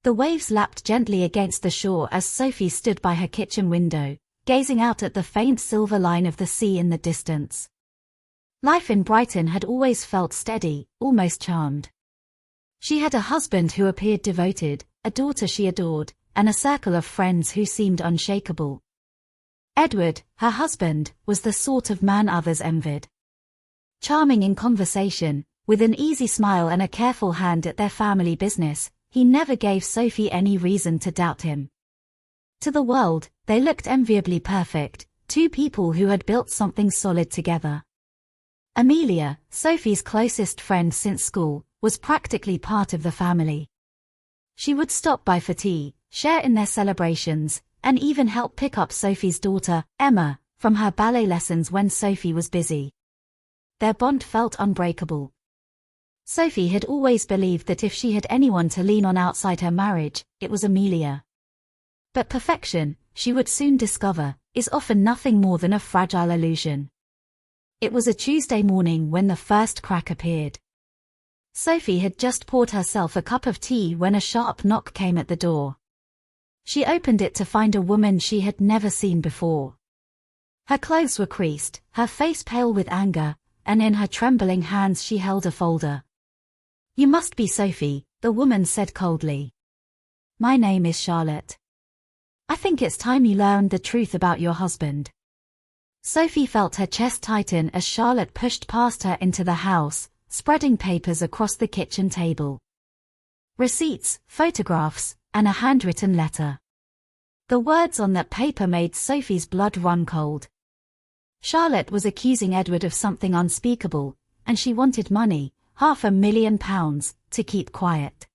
The waves lapped gently against the shore as Sophie stood by her kitchen window, gazing out at the faint silver line of the sea in the distance. Life in Brighton had always felt steady, almost charmed. She had a husband who appeared devoted, a daughter she adored, and a circle of friends who seemed unshakable. Edward, her husband, was the sort of man others envied. Charming in conversation, with an easy smile and a careful hand at their family business, he never gave Sophie any reason to doubt him. To the world, they looked enviably perfect, two people who had built something solid together. Amelia, Sophie's closest friend since school, was practically part of the family. She would stop by for tea, share in their celebrations, and even help pick up Sophie's daughter, Emma, from her ballet lessons when Sophie was busy. Their bond felt unbreakable. Sophie had always believed that if she had anyone to lean on outside her marriage, it was Amelia. But perfection, she would soon discover, is often nothing more than a fragile illusion. It was a Tuesday morning when the first crack appeared. Sophie had just poured herself a cup of tea when a sharp knock came at the door. She opened it to find a woman she had never seen before. Her clothes were creased, her face pale with anger, and in her trembling hands she held a folder. "You must be Sophie," the woman said coldly. "My name is Charlotte. I think it's time you learned the truth about your husband." Sophie felt her chest tighten as Charlotte pushed past her into the house, spreading papers across the kitchen table. Receipts, photographs, and a handwritten letter. The words on that paper made Sophie's blood run cold. Charlotte was accusing Edward of something unspeakable, and she wanted money, £500,000, to keep quiet.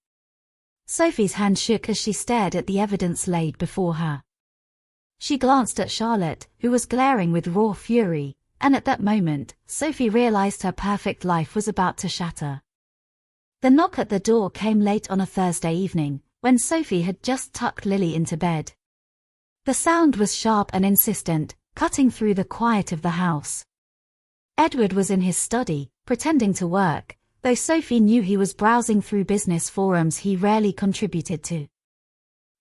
Sophie's hand shook as she stared at the evidence laid before her. She glanced at Charlotte, who was glaring with raw fury, and at that moment, Sophie realized her perfect life was about to shatter. The knock at the door came late on a Thursday evening, when Sophie had just tucked Lily into bed. The sound was sharp and insistent, cutting through the quiet of the house. Edward was in his study, pretending to work, though Sophie knew he was browsing through business forums he rarely contributed to.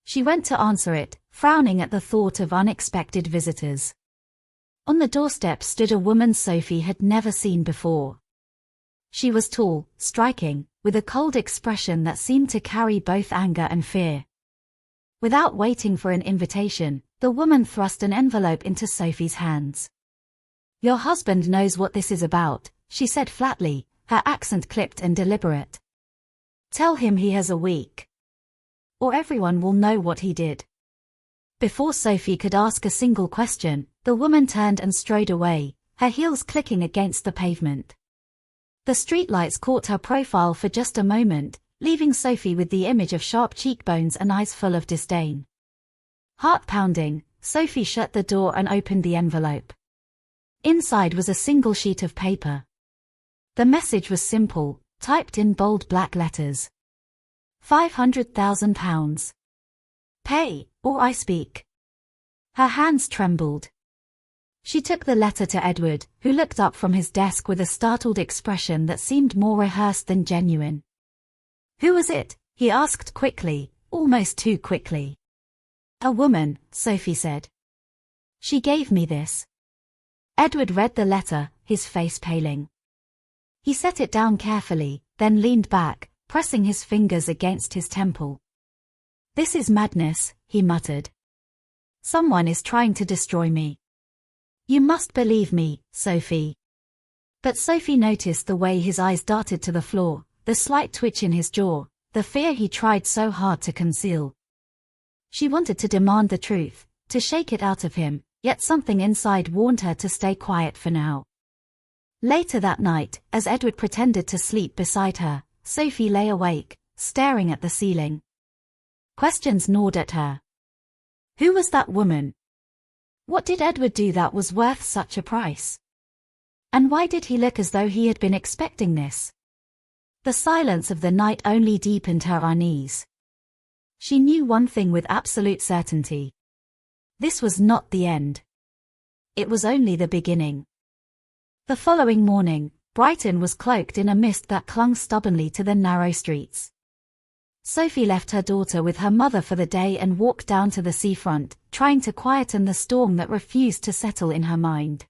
She went to answer it, frowning at the thought of unexpected visitors. On the doorstep stood a woman Sophie had never seen before. She was tall, striking, with a cold expression that seemed to carry both anger and fear. Without waiting for an invitation, the woman thrust an envelope into Sophie's hands. "Your husband knows what this is about," she said flatly, her accent clipped and deliberate. "Tell him he has a week. Or everyone will know what he did." Before Sophie could ask a single question, the woman turned and strode away, her heels clicking against the pavement. The streetlights caught her profile for just a moment, leaving Sophie with the image of sharp cheekbones and eyes full of disdain. Heart pounding, Sophie shut the door and opened the envelope. Inside was a single sheet of paper. The message was simple, typed in bold black letters. £500,000. Pay, or I speak. Her hands trembled. She took the letter to Edward, who looked up from his desk with a startled expression that seemed more rehearsed than genuine. "Who was it?" he asked quickly, almost too quickly. "A woman," Sophie said. "She gave me this." Edward read the letter, his face paling. He set it down carefully, then leaned back, pressing his fingers against his temple. "This is madness," he muttered. "Someone is trying to destroy me. You must believe me, Sophie." But Sophie noticed the way his eyes darted to the floor, the slight twitch in his jaw, the fear he tried so hard to conceal. She wanted to demand the truth, to shake it out of him, yet something inside warned her to stay quiet for now. Later that night, as Edward pretended to sleep beside her, Sophie lay awake, staring at the ceiling. Questions gnawed at her. Who was that woman? What did Edward do that was worth such a price? And why did he look as though he had been expecting this? The silence of the night only deepened her unease. She knew one thing with absolute certainty. This was not the end. It was only the beginning. The following morning, Brighton was cloaked in a mist that clung stubbornly to the narrow streets. Sophie left her daughter with her mother for the day and walked down to the seafront, trying to quieten the storm that refused to settle in her mind.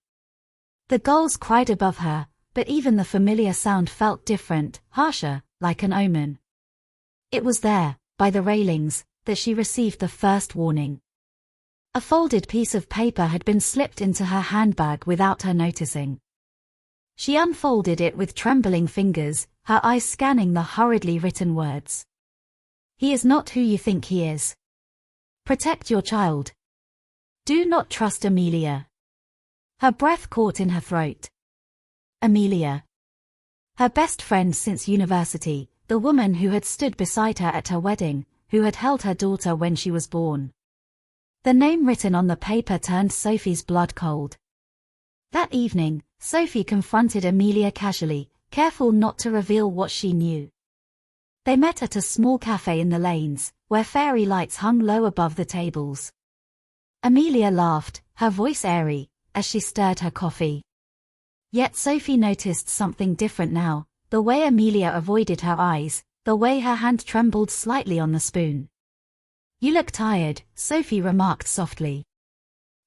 The gulls cried above her, but even the familiar sound felt different, harsher, like an omen. It was there, by the railings, that she received the first warning. A folded piece of paper had been slipped into her handbag without her noticing. She unfolded it with trembling fingers, her eyes scanning the hurriedly written words. He is not who you think he is. Protect your child. Do not trust Amelia. Her breath caught in her throat. Amelia. Her best friend since university, the woman who had stood beside her at her wedding, who had held her daughter when she was born. The name written on the paper turned Sophie's blood cold. That evening, Sophie confronted Amelia casually, careful not to reveal what she knew. They met at a small cafe in the lanes, where fairy lights hung low above the tables. Amelia laughed, her voice airy, as she stirred her coffee. Yet Sophie noticed something different now, the way Amelia avoided her eyes, the way her hand trembled slightly on the spoon. You look tired, Sophie remarked softly.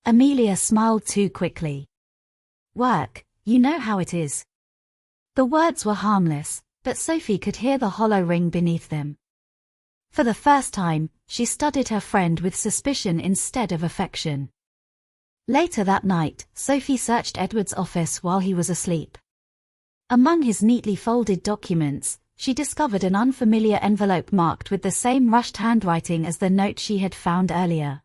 Amelia smiled too quickly. Work, you know how it is. The words were harmless, but Sophie could hear the hollow ring beneath them. For the first time, she studied her friend with suspicion instead of affection. Later that night, Sophie searched Edward's office while he was asleep. Among his neatly folded documents, she discovered an unfamiliar envelope marked with the same rushed handwriting as the note she had found earlier.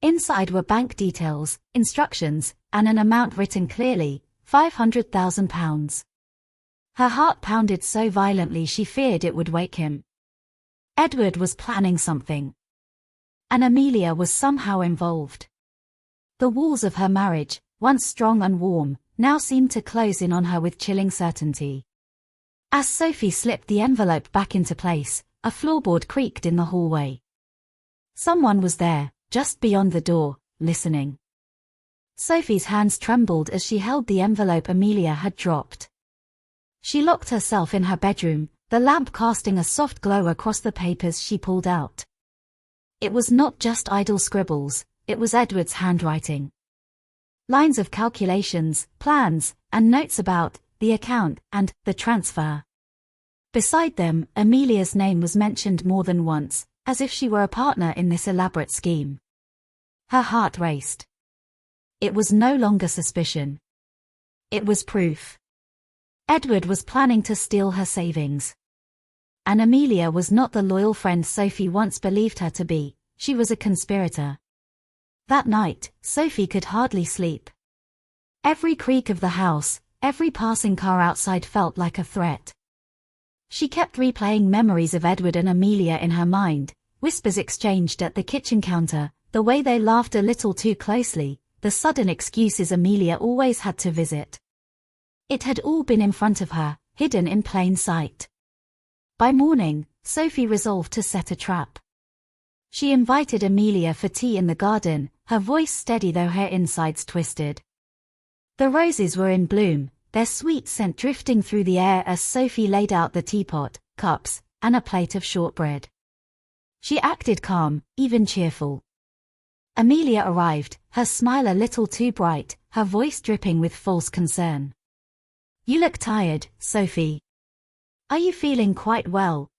Inside were bank details, instructions, and an amount written clearly, £500,000. Her heart pounded so violently she feared it would wake him. Edward was planning something. And Amelia was somehow involved. The walls of her marriage, once strong and warm, now seemed to close in on her with chilling certainty. As Sophie slipped the envelope back into place, a floorboard creaked in the hallway. Someone was there, just beyond the door, listening. Sophie's hands trembled as she held the envelope Amelia had dropped. She locked herself in her bedroom, the lamp casting a soft glow across the papers she pulled out. It was not just idle scribbles, it was Edward's handwriting. Lines of calculations, plans, and notes about the account and the transfer. Beside them, Amelia's name was mentioned more than once, as if she were a partner in this elaborate scheme. Her heart raced. It was no longer suspicion. It was proof. Edward was planning to steal her savings. And Amelia was not the loyal friend Sophie once believed her to be, she was a conspirator. That night, Sophie could hardly sleep. Every creak of the house, every passing car outside felt like a threat. She kept replaying memories of Edward and Amelia in her mind, whispers exchanged at the kitchen counter, the way they laughed a little too closely, the sudden excuses Amelia always had to visit. It had all been in front of her, hidden in plain sight. By morning, Sophie resolved to set a trap. She invited Amelia for tea in the garden, her voice steady though her insides twisted. The roses were in bloom, their sweet scent drifting through the air as Sophie laid out the teapot, cups, and a plate of shortbread. She acted calm, even cheerful. Amelia arrived, her smile a little too bright, her voice dripping with false concern. You look tired, Sophie. Are you feeling quite well?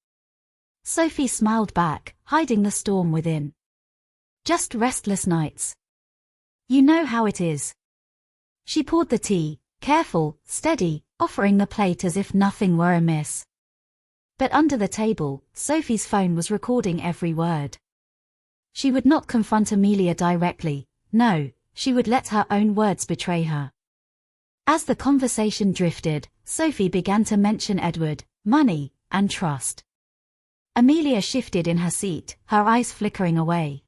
Sophie smiled back, hiding the storm within. Just restless nights. You know how it is. She poured the tea, careful, steady, offering the plate as if nothing were amiss. But under the table, Sophie's phone was recording every word. She would not confront Amelia directly, no, she would let her own words betray her. As the conversation drifted, Sophie began to mention Edward, money, and trust. Amelia shifted in her seat, her eyes flickering away.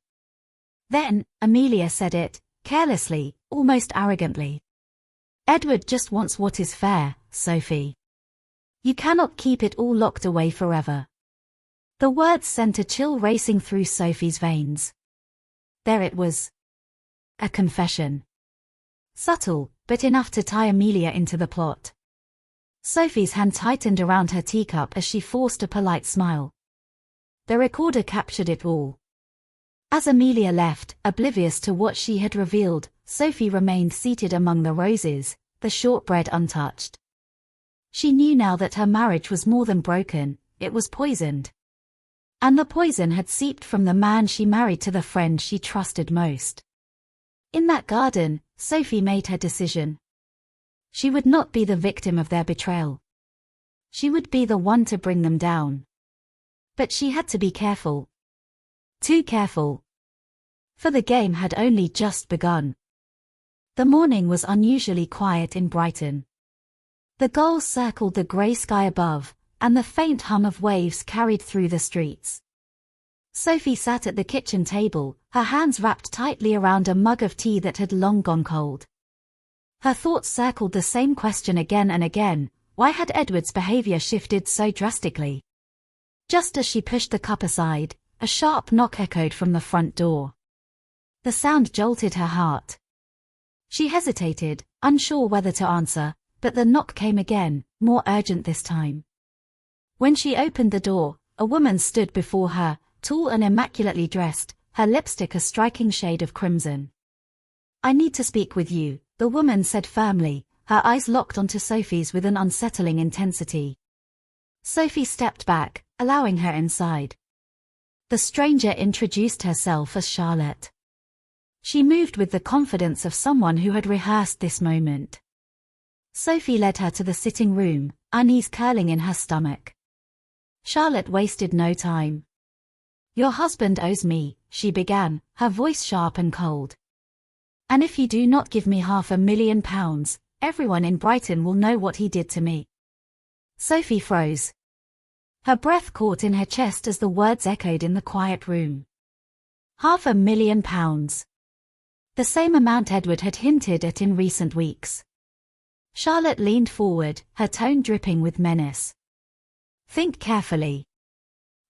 Then, Amelia said it, carelessly, almost arrogantly. Edward just wants what is fair, Sophie. You cannot keep it all locked away forever. The words sent a chill racing through Sophie's veins. There it was. A confession. Subtle, but enough to tie Amelia into the plot. Sophie's hand tightened around her teacup as she forced a polite smile. The recorder captured it all. As Amelia left, oblivious to what she had revealed, Sophie remained seated among the roses, the shortbread untouched. She knew now that her marriage was more than broken, it was poisoned. And the poison had seeped from the man she married to the friend she trusted most. In that garden, Sophie made her decision. She would not be the victim of their betrayal. She would be the one to bring them down. But she had to be careful. Too careful. For the game had only just begun. The morning was unusually quiet in Brighton. The gulls circled the grey sky above, and the faint hum of waves carried through the streets. Sophie sat at the kitchen table, her hands wrapped tightly around a mug of tea that had long gone cold. Her thoughts circled the same question again and again: why had Edward's behavior shifted so drastically? Just as she pushed the cup aside, a sharp knock echoed from the front door. The sound jolted her heart. She hesitated, unsure whether to answer, but the knock came again, more urgent this time. When she opened the door, a woman stood before her, tall and immaculately dressed, her lipstick a striking shade of crimson. "I need to speak with you," the woman said firmly, her eyes locked onto Sophie's with an unsettling intensity. Sophie stepped back, allowing her inside. The stranger introduced herself as Charlotte. She moved with the confidence of someone who had rehearsed this moment. Sophie led her to the sitting room, unease curling in her stomach. Charlotte wasted no time. "Your husband owes me," she began, her voice sharp and cold. "And if you do not give me £500,000, everyone in Brighton will know what he did to me." Sophie froze. Her breath caught in her chest as the words echoed in the quiet room. £500,000. The same amount Edward had hinted at in recent weeks. Charlotte leaned forward, her tone dripping with menace. "Think carefully.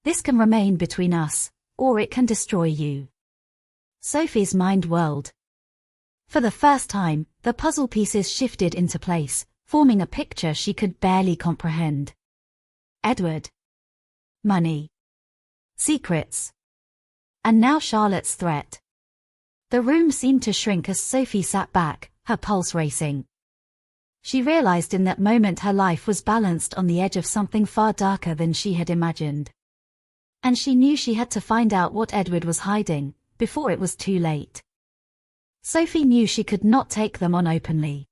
This can remain between us, or it can destroy you." Sophie's mind whirled. For the first time, the puzzle pieces shifted into place, forming a picture she could barely comprehend. Edward. Money. Secrets. And now Charlotte's threat. The room seemed to shrink as Sophie sat back, her pulse racing. She realized in that moment her life was balanced on the edge of something far darker than she had imagined. And she knew she had to find out what Edward was hiding, before it was too late. Sophie knew she could not take them on openly.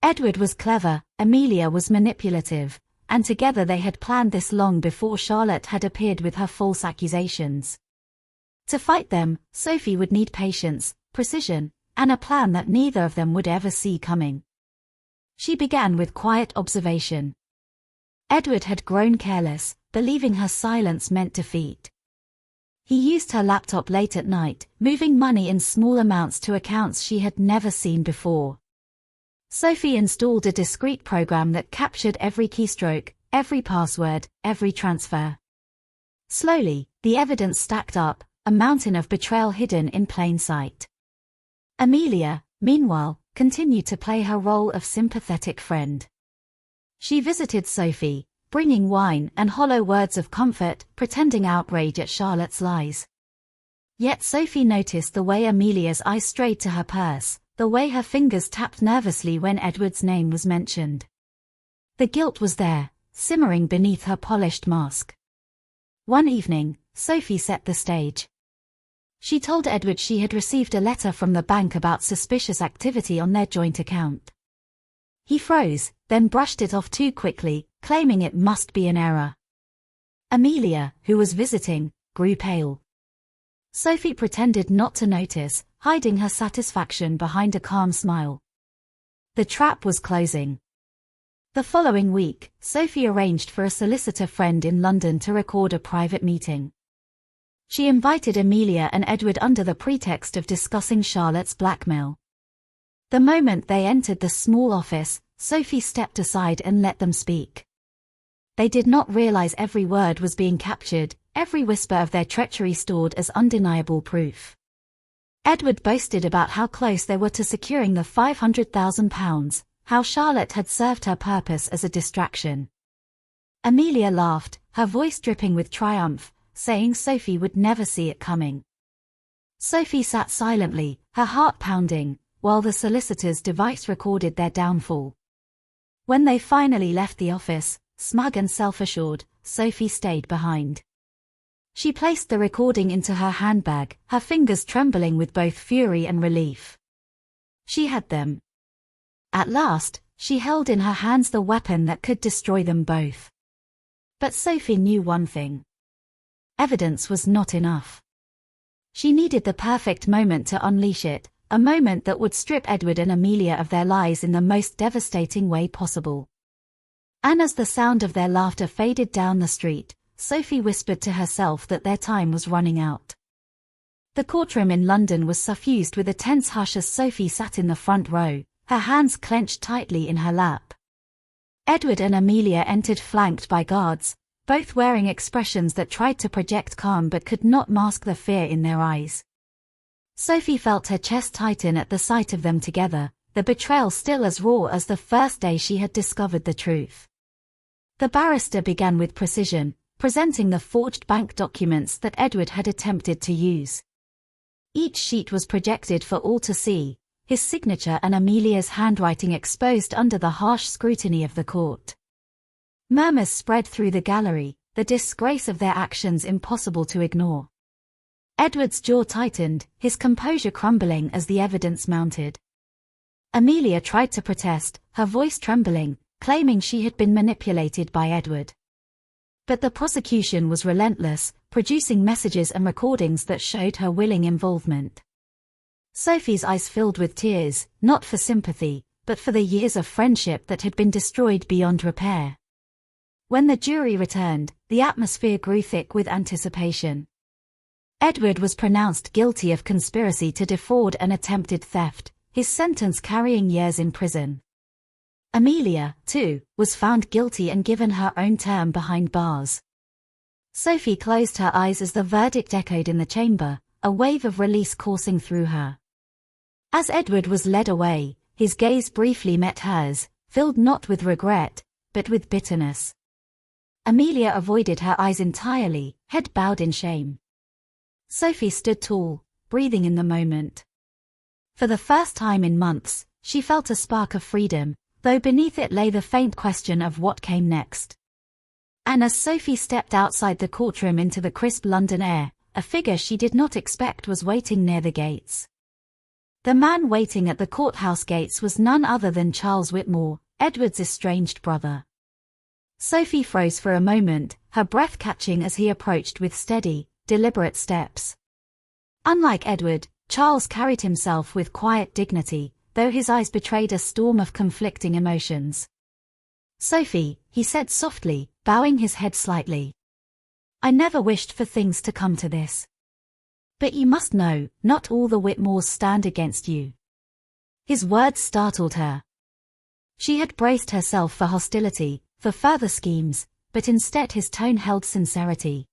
Edward was clever, Amelia was manipulative, and together they had planned this long before Charlotte had appeared with her false accusations. To fight them, Sophie would need patience, precision, and a plan that neither of them would ever see coming. She began with quiet observation. Edward had grown careless, believing her silence meant defeat. He used her laptop late at night, moving money in small amounts to accounts she had never seen before. Sophie installed a discreet program that captured every keystroke, every password, every transfer. Slowly, the evidence stacked up, a mountain of betrayal hidden in plain sight. Amelia, meanwhile, continued to play her role of sympathetic friend. She visited Sophie, bringing wine and hollow words of comfort, pretending outrage at Charlotte's lies. Yet Sophie noticed the way Amelia's eyes strayed to her purse, the way her fingers tapped nervously when Edward's name was mentioned. The guilt was there, simmering beneath her polished mask. One evening, Sophie set the stage. She told Edward she had received a letter from the bank about suspicious activity on their joint account. He froze, then brushed it off too quickly, claiming it must be an error. Amelia, who was visiting, grew pale. Sophie pretended not to notice, hiding her satisfaction behind a calm smile. The trap was closing. The following week, Sophie arranged for a solicitor friend in London to record a private meeting. She invited Amelia and Edward under the pretext of discussing Charlotte's blackmail. The moment they entered the small office, Sophie stepped aside and let them speak. They did not realize every word was being captured, every whisper of their treachery stored as undeniable proof. Edward boasted about how close they were to securing the £500,000, how Charlotte had served her purpose as a distraction. Amelia laughed, her voice dripping with triumph, saying Sophie would never see it coming. Sophie sat silently, her heart pounding, while the solicitor's device recorded their downfall. When they finally left the office, smug and self-assured, Sophie stayed behind. She placed the recording into her handbag, her fingers trembling with both fury and relief. She had them. At last, she held in her hands the weapon that could destroy them both. But Sophie knew one thing. Evidence was not enough. She needed the perfect moment to unleash it, a moment that would strip Edward and Amelia of their lies in the most devastating way possible. And as the sound of their laughter faded down the street, Sophie whispered to herself that their time was running out. The courtroom in London was suffused with a tense hush as Sophie sat in the front row, her hands clenched tightly in her lap. Edward and Amelia entered flanked by guards, both wearing expressions that tried to project calm but could not mask the fear in their eyes. Sophie felt her chest tighten at the sight of them together, the betrayal still as raw as the first day she had discovered the truth. The barrister began with precision, presenting the forged bank documents that Edward had attempted to use. Each sheet was projected for all to see, his signature and Amelia's handwriting exposed under the harsh scrutiny of the court. Murmurs spread through the gallery, the disgrace of their actions impossible to ignore. Edward's jaw tightened, his composure crumbling as the evidence mounted. Amelia tried to protest, her voice trembling, claiming she had been manipulated by Edward. But the prosecution was relentless, producing messages and recordings that showed her willing involvement. Sophie's eyes filled with tears, not for sympathy, but for the years of friendship that had been destroyed beyond repair. When the jury returned, the atmosphere grew thick with anticipation. Edward was pronounced guilty of conspiracy to defraud and attempted theft, his sentence carrying years in prison. Amelia, too, was found guilty and given her own term behind bars. Sophie closed her eyes as the verdict echoed in the chamber, a wave of release coursing through her. As Edward was led away, his gaze briefly met hers, filled not with regret, but with bitterness. Amelia avoided her eyes entirely, head bowed in shame. Sophie stood tall, breathing in the moment. For the first time in months, she felt a spark of freedom, though beneath it lay the faint question of what came next. And as Sophie stepped outside the courtroom into the crisp London air, a figure she did not expect was waiting near the gates. The man waiting at the courthouse gates was none other than Charles Whitmore, Edward's estranged brother. Sophie froze for a moment, her breath catching as he approached with steady, deliberate steps. Unlike Edward, Charles carried himself with quiet dignity, though his eyes betrayed a storm of conflicting emotions. "Sophie," he said softly, bowing his head slightly. "I never wished for things to come to this. But you must know, not all the Whitmores stand against you." His words startled her. She had braced herself for hostility, for further schemes, but instead his tone held sincerity.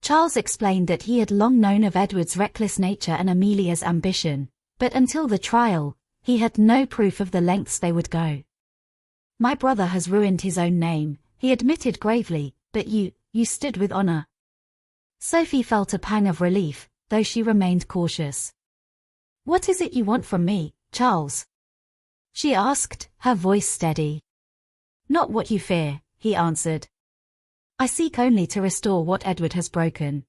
Charles explained that he had long known of Edward's reckless nature and Amelia's ambition, but until the trial, he had no proof of the lengths they would go. "My brother has ruined his own name," he admitted gravely, "but you stood with honor." Sophie felt a pang of relief, though she remained cautious. "What is it you want from me, Charles?" she asked, her voice steady. "Not what you fear," he answered. "I seek only to restore what Edward has broken.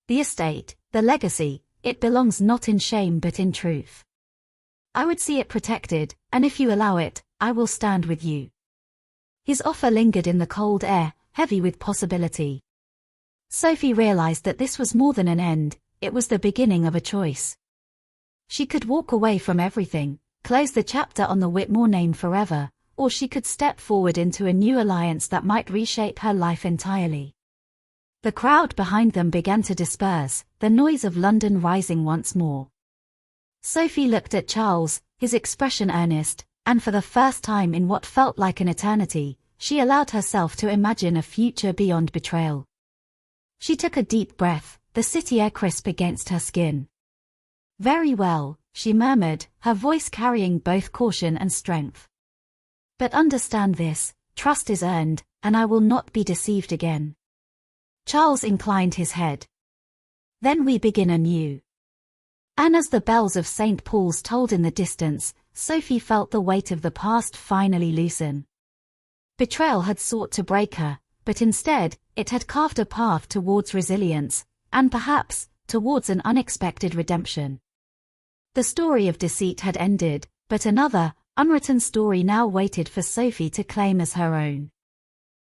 The estate, the legacy, it belongs not in shame but in truth. I would see it protected, and if you allow it, I will stand with you." His offer lingered in the cold air, heavy with possibility. Sophie realized that this was more than an end, it was the beginning of a choice. She could walk away from everything, close the chapter on the Whitmore name forever, or she could step forward into a new alliance that might reshape her life entirely. The crowd behind them began to disperse, the noise of London rising once more. Sophie looked at Charles, his expression earnest, and for the first time in what felt like an eternity, she allowed herself to imagine a future beyond betrayal. She took a deep breath, the city air crisp against her skin. "Very well," she murmured, her voice carrying both caution and strength. "But understand this, trust is earned, and I will not be deceived again." Charles inclined his head. Then we begin anew. And as the bells of St. Paul's tolled in the distance, Sophie felt the weight of the past finally loosen. Betrayal had sought to break her, but instead, it had carved a path towards resilience, and perhaps, towards an unexpected redemption. The story of deceit had ended, but another, unwritten story now waited for Sophie to claim as her own.